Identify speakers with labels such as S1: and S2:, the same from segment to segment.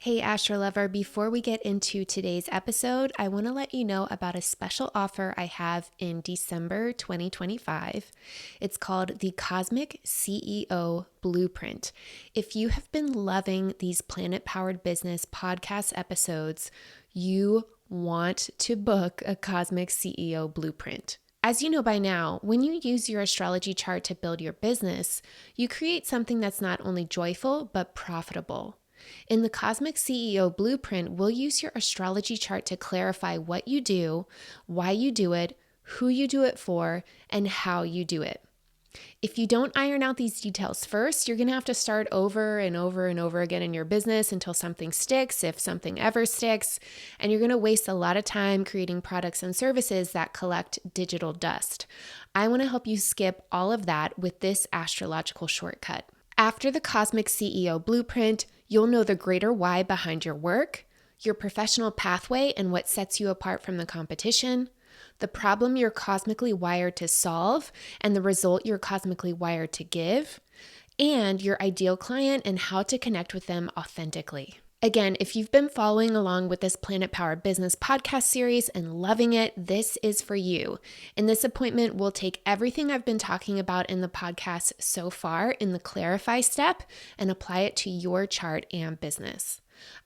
S1: Hey, Astro Lover, before we get into today's episode, I want to let you know about a special offer I have in December 2025. It's called the Cosmic CEO Blueprint. If you have been loving these Planet Powered Business podcast episodes, you want to book a Cosmic CEO Blueprint. As you know by now, when you use your astrology chart to build your business, you create something that's not only joyful, but profitable. In the Cosmic CEO Blueprint, we'll use your astrology chart to clarify what you do, why you do it, who you do it for, and how you do it. If you don't iron out these details first, you're going to have to start over and over and over again in your business until something sticks, if something ever sticks, and you're going to waste a lot of time creating products and services that collect digital dust. I want to help you skip all of that with this astrological shortcut. After the Cosmic CEO Blueprint, you'll know the greater why behind your work, your professional pathway and what sets you apart from the competition, the problem you're cosmically wired to solve and the result you're cosmically wired to give, and your ideal client and how to connect with them authentically. Again, if you've been following along with this Planet Power Business podcast series and loving it, this is for you. In this appointment, we'll take everything I've been talking about in the podcast so far in the clarify step and apply it to your chart and business.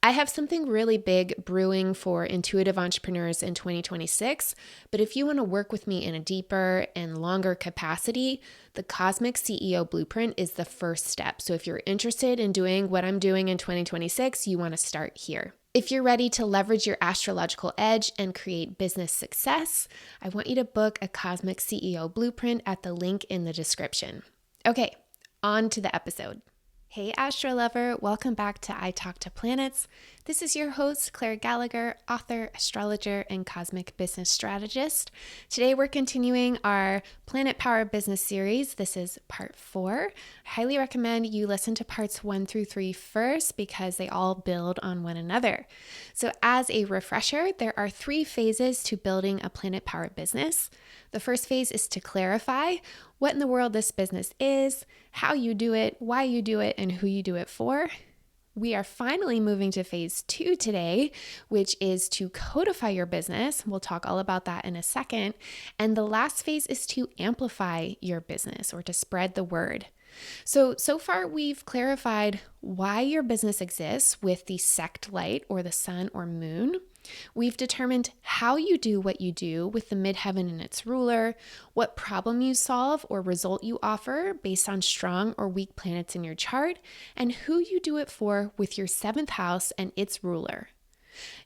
S1: I have something really big brewing for intuitive entrepreneurs in 2026, but if you want to work with me in a deeper and longer capacity, the Cosmic CEO Blueprint is the first step. So if you're interested in doing what I'm doing in 2026, you want to start here. If you're ready to leverage your astrological edge and create business success, I want you to book a Cosmic CEO Blueprint at the link in the description. Okay, on to the episode. Hey Astro Lover, welcome back to I Talk to Planets. This is your host, Claire Gallagher, author, astrologer, and cosmic business strategist. Today we're continuing our Planet Power Business series. This is part 4. I highly recommend you listen to parts 1 through 3 first because they all build on one another. So as a refresher, there are 3 phases to building a Planet Power business. The first phase is to clarify what in the world this business is, how you do it, why you do it, and who you do it for. We are finally moving to phase 2 today, which is to codify your business. We'll talk all about that in a second. And the last phase is to amplify your business or to spread the word. So far we've clarified why your business exists with the sect light or the sun or moon. We've determined how you do what you do with the midheaven and its ruler, what problem you solve or result you offer based on strong or weak planets in your chart, and who you do it for with your 7th house and its ruler.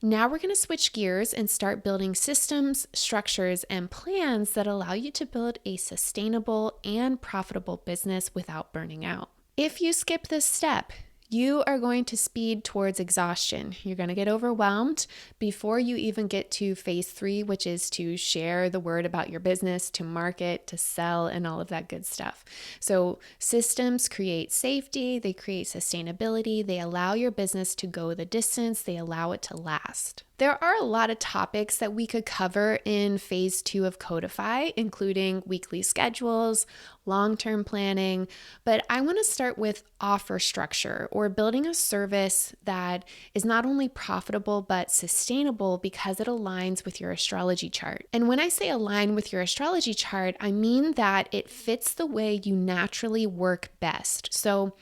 S1: Now we're going to switch gears and start building systems, structures, and plans that allow you to build a sustainable and profitable business without burning out. If you skip this step, you are going to speed towards exhaustion. You're going to get overwhelmed before you even get to phase 3, which is to share the word about your business, to market, to sell, and all of that good stuff. So systems create safety, they create sustainability, they allow your business to go the distance, they allow it to last. There are a lot of topics that we could cover in phase 2 of Codify, including weekly schedules, long-term planning, but I want to start with offer structure or building a service that is not only profitable but sustainable because it aligns with your astrology chart. And when I say align with your astrology chart, I mean that it fits the way you naturally work best. So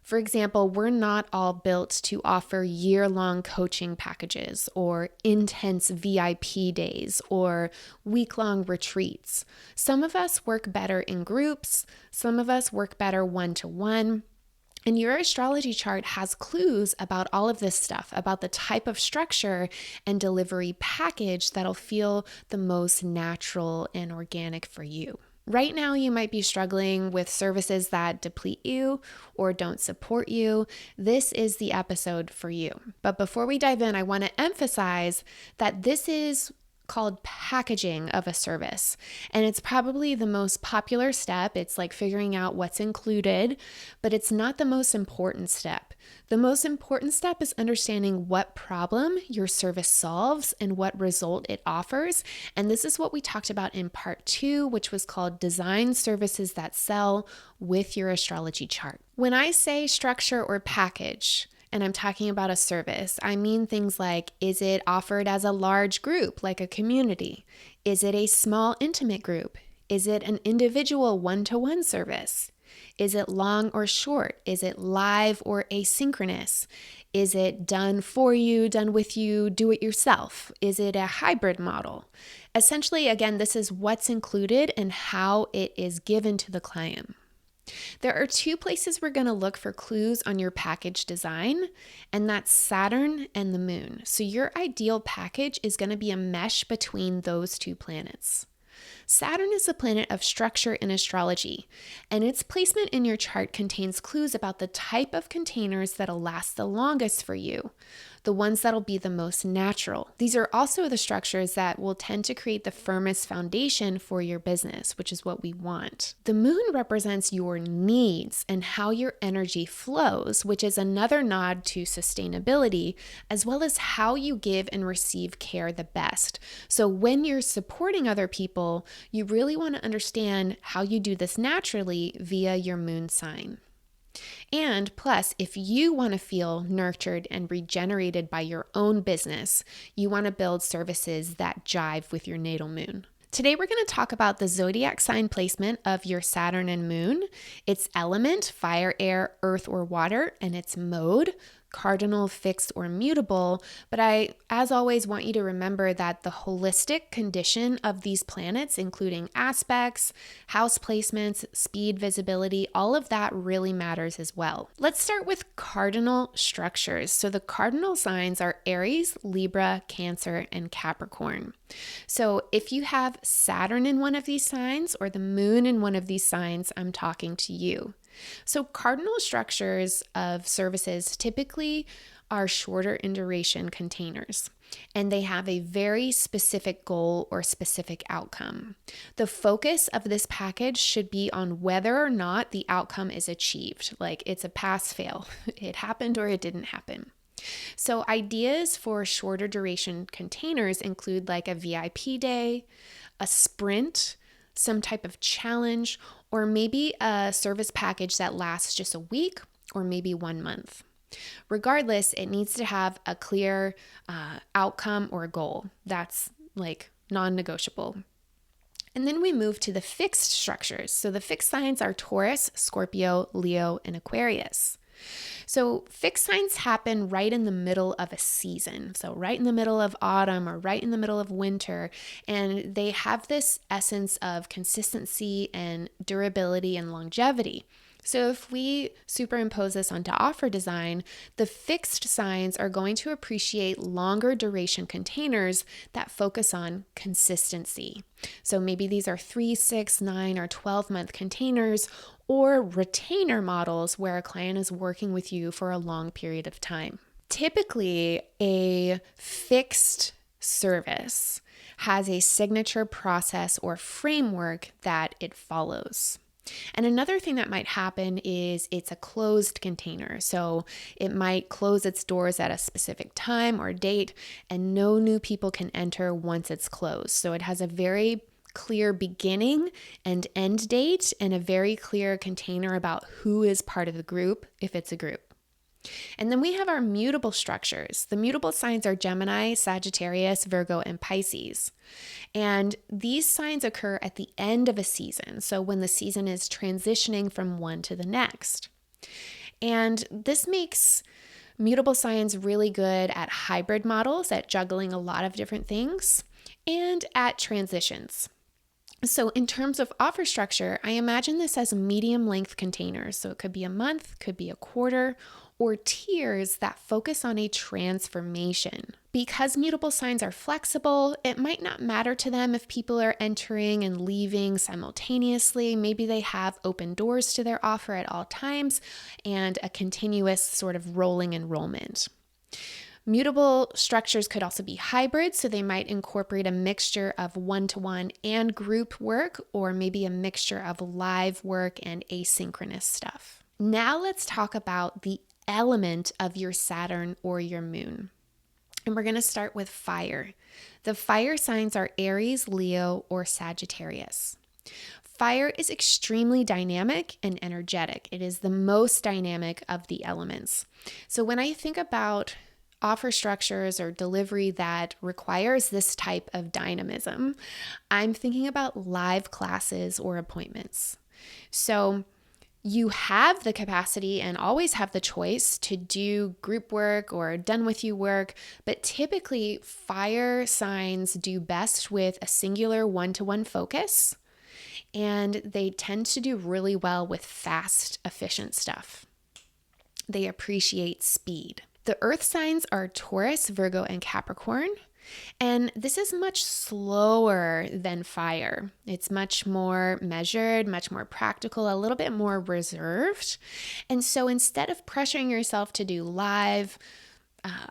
S1: for example, we're not all built to offer year-long coaching packages or intense VIP days or week-long retreats. Some of us work better in groups, some of us work better one-to-one. And your astrology chart has clues about all of this stuff, about the type of structure and delivery package that'll feel the most natural and organic for you. Right now, you might be struggling with services that deplete you or don't support you. This is the episode for you. But before we dive in, I want to emphasize that this is called packaging of a service. And it's probably the most popular step. It's like figuring out what's included, but it's not the most important step. The most important step is understanding what problem your service solves and what result it offers. And this is what we talked about in part 2, which was called Design Services That Sell with Your Astrology Chart. When I say structure or package, and I'm talking about a service, I mean things like, is it offered as a large group, like a community? Is it a small, intimate group? Is it an individual one-to-one service? Is it long or short? Is it live or asynchronous? Is it done for you, done with you, do it yourself? Is it a hybrid model? Essentially, again, this is what's included and how it is given to the client. There are two places we're going to look for clues on your package design, and that's Saturn and the Moon. So your ideal package is going to be a mesh between those two planets. Saturn is a planet of structure in astrology, and its placement in your chart contains clues about the type of containers that'll last the longest for you, the ones that'll be the most natural. These are also the structures that will tend to create the firmest foundation for your business, which is what we want. The moon represents your needs and how your energy flows, which is another nod to sustainability, as well as how you give and receive care the best. So when you're supporting other people, you really want to understand how you do this naturally via your moon sign. And plus, if you want to feel nurtured and regenerated by your own business, you want to build services that jive with your natal moon. Today, we're going to talk about the zodiac sign placement of your Saturn and Moon, its element, fire, air, earth, or water, and its mode, cardinal, fixed, or mutable. But I, as always, want you to remember that the holistic condition of these planets, including aspects, house placements, speed, visibility, all of that really matters as well. Let's start with cardinal structures. So the cardinal signs are Aries, Libra, Cancer, and Capricorn. So if you have Saturn in one of these signs or the moon in one of these signs, I'm talking to you. So cardinal structures of services typically are shorter in duration containers, and they have a very specific goal or specific outcome. The focus of this package should be on whether or not the outcome is achieved, like it's a pass-fail. It happened or it didn't happen. So ideas for shorter duration containers include like a VIP day, a sprint, some type of challenge, or maybe a service package that lasts just a week or maybe 1 month. Regardless, it needs to have a clear outcome or goal that's like non-negotiable. And then we move to the fixed structures. So the fixed signs are Taurus, Scorpio, Leo, and Aquarius. So fixed signs happen right in the middle of a season. So right in the middle of autumn or right in the middle of winter. And they have this essence of consistency and durability and longevity. So if we superimpose this onto offer design, the fixed signs are going to appreciate longer duration containers that focus on consistency. So maybe these are 3, 6, 9, or 12-month containers, or retainer models where a client is working with you for a long period of time. Typically, a fixed service has a signature process or framework that it follows. And another thing that might happen is it's a closed container. So it might close its doors at a specific time or date, and no new people can enter once it's closed. So it has a very clear beginning and end date and a very clear container about who is part of the group, if it's a group. And then we have our mutable structures. The mutable signs are Gemini, Sagittarius, Virgo, and Pisces. And these signs occur at the end of a season, so when the season is transitioning from one to the next. And this makes mutable signs really good at hybrid models, at juggling a lot of different things, and at transitions. So in terms of offer structure, I imagine this as medium length containers. So it could be a month, could be a quarter, or tiers that focus on a transformation. Because mutable signs are flexible, it might not matter to them if people are entering and leaving simultaneously. Maybe they have open doors to their offer at all times and a continuous sort of rolling enrollment. Mutable structures could also be hybrid, so they might incorporate a mixture of one-to-one and group work, or maybe a mixture of live work and asynchronous stuff. Now let's talk about the element of your Saturn or your moon. And we're going to start with fire. The fire signs are Aries, Leo, or Sagittarius. Fire is extremely dynamic and energetic. It is the most dynamic of the elements. So when I think about offer structures or delivery that requires this type of dynamism, I'm thinking about live classes or appointments. So you have the capacity and always have the choice to do group work or done with you work, but typically fire signs do best with a singular one-to-one focus, and they tend to do really well with fast, efficient stuff. They appreciate speed. The earth signs are Taurus, Virgo, and Capricorn. And this is much slower than fire. It's much more measured, much more practical, a little bit more reserved. And so instead of pressuring yourself to do live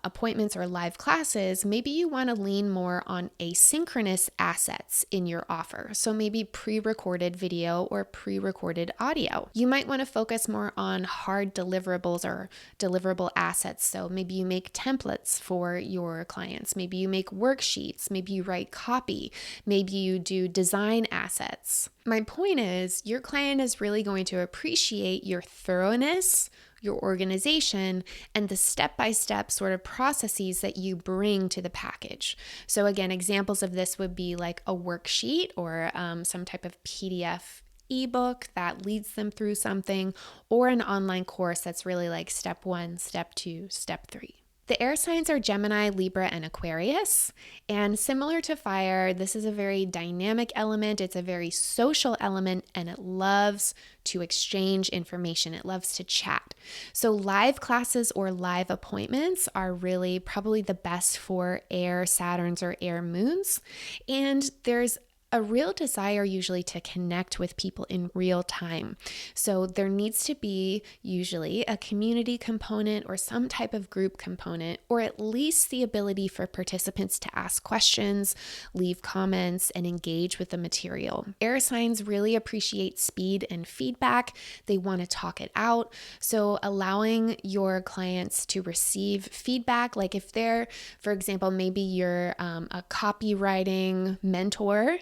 S1: appointments or live classes, maybe you want to lean more on asynchronous assets in your offer. So maybe pre-recorded video or pre-recorded audio. You might want to focus more on hard deliverables or deliverable assets. So maybe you make templates for your clients. Maybe you make worksheets. Maybe you write copy. Maybe you do design assets. My point is, your client is really going to appreciate your thoroughness, your organization, and the step-by-step sort of processes that you bring to the package. So again, examples of this would be like a worksheet or some type of PDF ebook that leads them through something, or an online course that's really like step 1, step 2, step 3. The air signs are Gemini, Libra, and Aquarius. And similar to fire, this is a very dynamic element. It's a very social element, and it loves to exchange information. It loves to chat. So live classes or live appointments are really probably the best for air Saturns or air moons. And there's a real desire usually to connect with people in real time. So there needs to be usually a community component or some type of group component, or at least the ability for participants to ask questions, leave comments, and engage with the material. Air signs really appreciate speed and feedback. They want to talk it out. So allowing your clients to receive feedback, like if they're, for example, maybe you're a copywriting mentor,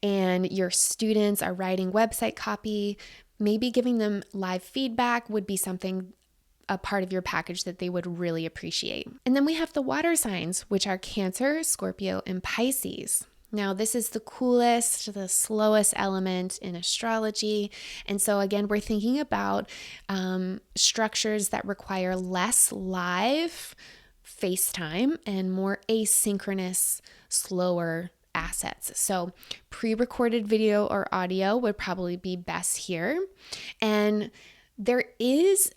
S1: and your students are writing website copy, maybe giving them live feedback would be something, a part of your package that they would really appreciate. And then we have the water signs, which are Cancer, Scorpio, and Pisces. Now, this is the coolest, the slowest element in astrology. And so again, we're thinking about structures that require less live FaceTime and more asynchronous, slower assets. So pre-recorded video or audio would probably be best here. And there is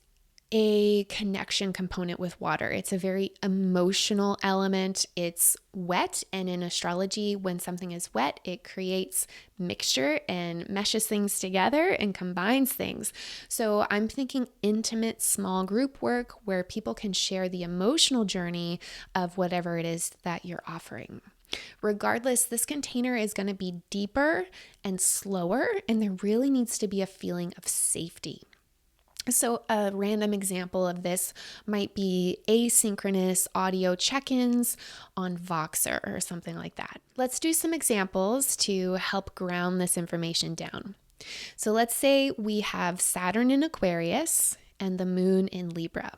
S1: a connection component with water. It's a very emotional element. It's wet, and in astrology, when something is wet, it creates mixture and meshes things together and combines things. So I'm thinking intimate small group work where people can share the emotional journey of whatever it is that you're offering. Regardless, this container is going to be deeper and slower, and there really needs to be a feeling of safety. So a random example of this might be asynchronous audio check-ins on Voxer or something like that. Let's do some examples to help ground this information down. So let's say we have Saturn in Aquarius and the moon in Libra.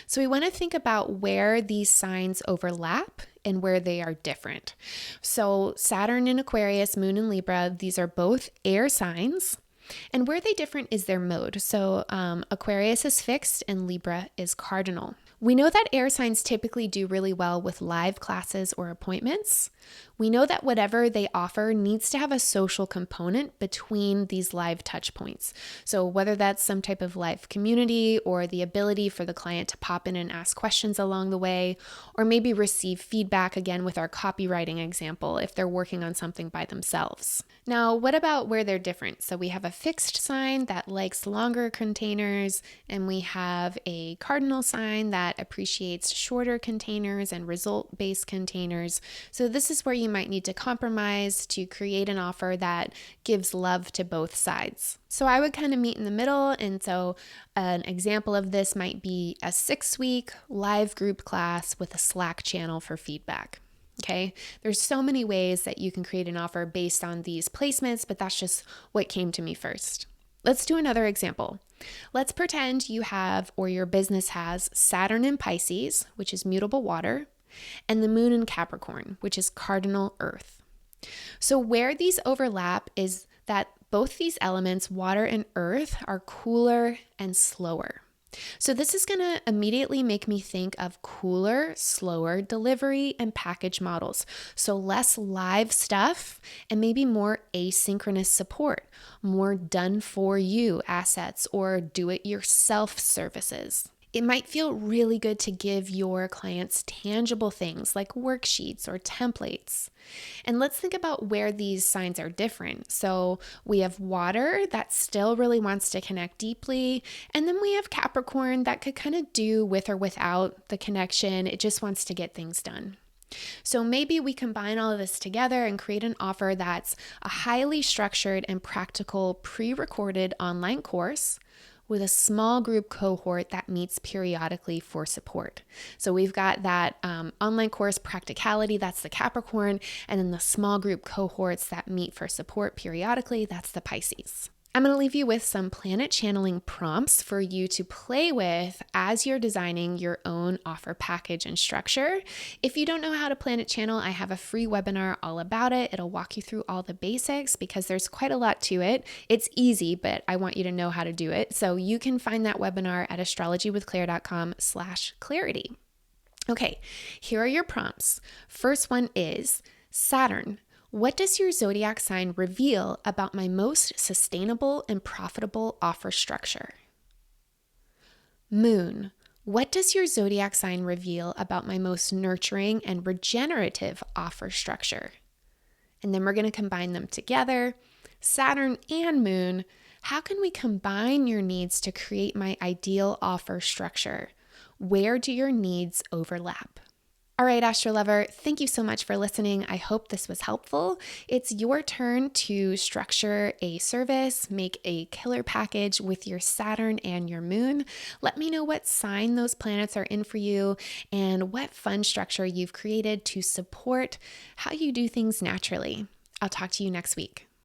S1: So we want to think about where these signs overlap and where they are different. So Saturn in Aquarius, moon in Libra, these are both air signs. And where they different is their mode. So Aquarius is fixed and Libra is cardinal. We know that air signs typically do really well with live classes or appointments. We know that whatever they offer needs to have a social component between these live touch points. So whether that's some type of live community or the ability for the client to pop in and ask questions along the way, or maybe receive feedback again with our copywriting example if they're working on something by themselves. Now, what about where they're different? So we have a fixed sign that likes longer containers, and we have a cardinal sign that appreciates shorter containers and result-based containers. So this is where you might need to compromise to create an offer that gives love to both sides. So I would kind of meet in the middle, and so an example of this might be a 6-week live group class with a Slack channel for feedback. Okay, there's so many ways that you can create an offer based on these placements, but that's just what came to me first. Let's do another example. Let's pretend you have, or your business has, Saturn in Pisces, which is mutable water, and the moon in Capricorn, which is cardinal earth. So where these overlap is that both these elements, water and earth, are cooler and slower. So this is going to immediately make me think of cooler, slower delivery and package models. So less live stuff and maybe more asynchronous support, more done for you assets or do it yourself services. It might feel really good to give your clients tangible things like worksheets or templates. And let's think about where these signs are different. So we have water that still really wants to connect deeply. And then we have Capricorn that could kind of do with or without the connection. It just wants to get things done. So maybe we combine all of this together and create an offer that's a highly structured and practical pre-recorded online course with a small group cohort that meets periodically for support. So we've got that online course practicality, that's the Capricorn, and then the small group cohorts that meet for support periodically, that's the Pisces. I'm going to leave you with some planet channeling prompts for you to play with as you're designing your own offer package and structure. If you don't know how to planet channel, I have a free webinar all about it. It'll walk you through all the basics because there's quite a lot to it. It's easy, but I want you to know how to do it. So you can find that webinar at astrologywithclaire.com/clarity. Okay, here are your prompts. First one is Saturn. What does your zodiac sign reveal about my most sustainable and profitable offer structure? Moon. What does your zodiac sign reveal about my most nurturing and regenerative offer structure? And then we're going to combine them together. Saturn and Moon. How can we combine your needs to create my ideal offer structure? Where do your needs overlap? All right, Astro Lover, thank you so much for listening. I hope this was helpful. It's your turn to structure a service, make a killer package with your Saturn and your Moon. Let me know what sign those planets are in for you and what fun structure you've created to support how you do things naturally. I'll talk to you next week.